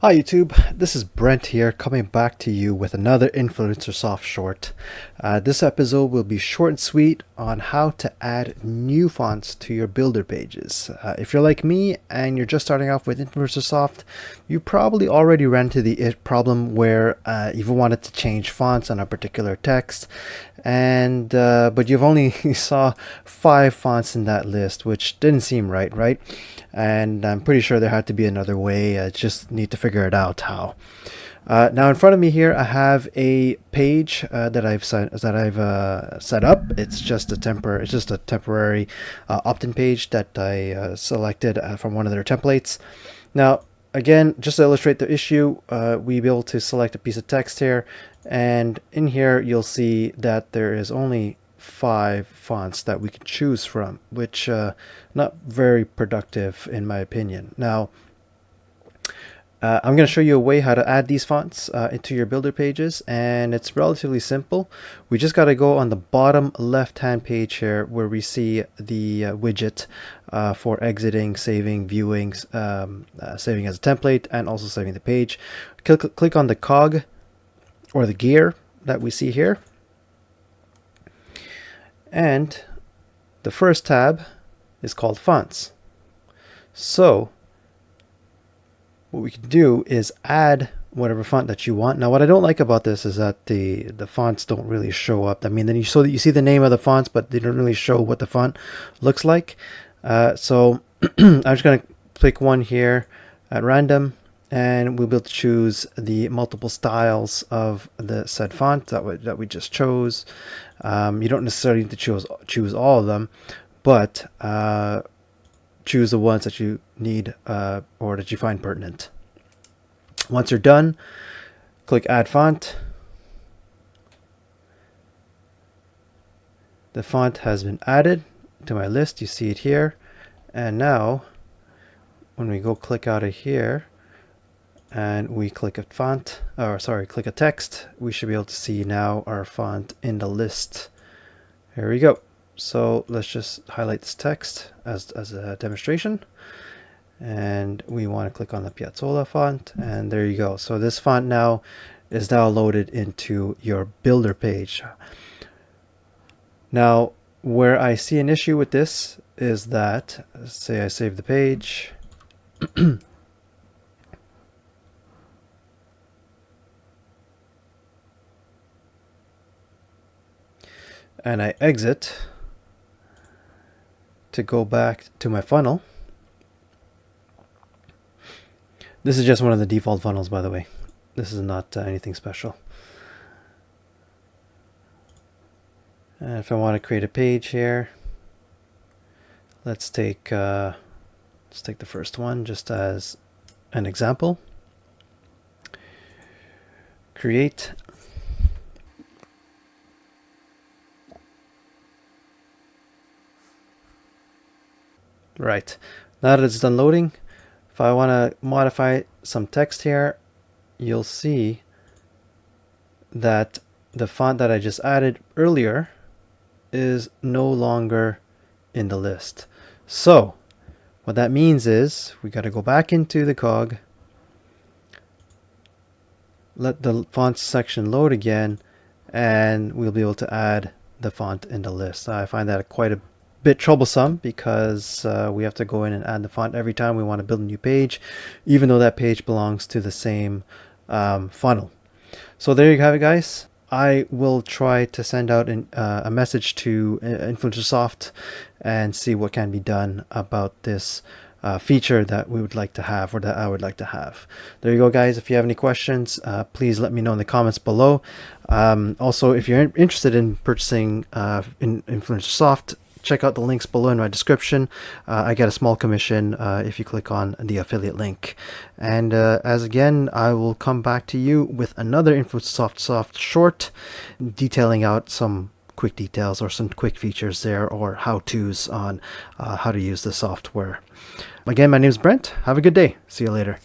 Hi YouTube, this is Brent here coming back to you with another InfluencerSoft short. This episode will be short and sweet on how to add new fonts to your builder pages. If you're like me and you're just starting off with InfluencerSoft, you probably already ran into the problem where you've wanted to change fonts on a particular text, and but you've only saw 5 fonts in that list, which didn't seem right? And I'm pretty sure there had to be another way. I just need to figure it out how. Now in front of me here, I have a page that I've set up. It's just a temporary opt-in page that I selected from one of their templates. Now, again, just to illustrate the issue, we'll be able to select a piece of text here, and in here you'll see that there is only 5 fonts that we can choose from, which not very productive in my opinion. Now I'm going to show you a way how to add these fonts into your builder pages, and it's relatively simple. We just got to go on the bottom left hand page here where we see the widget for exiting, saving, viewing, saving as a template, and also saving the page. Click on the cog or the gear that we see here, and the first tab is called fonts. So what we can do is add whatever font that you want. Now what I don't like about this is that the fonts don't really show up. I mean, then you see the name of the fonts, but they don't really show what the font looks like. So I'm just going to pick one here at random, and we'll be able to choose the multiple styles of the said font that we just chose. You don't necessarily need to choose all of them, but choose the ones that you need or that you find pertinent. Once you're done, click Add Font. The font has been added to my list. You see it here. And now, when we go click out of here, and we click a font, or sorry, click a text, we should be able to see now our font in the list. Here we go. So let's just highlight this text as a demonstration, and we want to click on the Piazzolla font, and there you go. So this font now is now loaded into your builder page. Now where I see an issue with this is that, say I save the page and I exit to go back to my funnel. This is just one of the default funnels, by the way. This is not anything special. And if I want to create a page here, let's take the first one just as an example. Create. Right, now that it's done loading, if I want to modify some text here, you'll see that the font that I just added earlier is no longer in the list. So what that means is we got to go back into the cog, let the fonts section load again, and we'll be able to add the font in the list. I find that quite a bit troublesome because we have to go in and add the font every time we want to build a new page, even though that page belongs to the same funnel. So there you have it, guys. I will try to send out a message to InfluencerSoft and see what can be done about this feature that we would like to have, or that I would like to have. There you go, guys. If you have any questions, please let me know in the comments below. Also, if you're interested in purchasing in InfluencerSoft, check out the links below in my description. I get a small commission if you click on the affiliate link. And as again, I will come back to you with another InfluencerSoft short detailing out some quick details or some quick features there, or how-tos on how to use the software. Again, my name is Brent. Have a good day. See you later.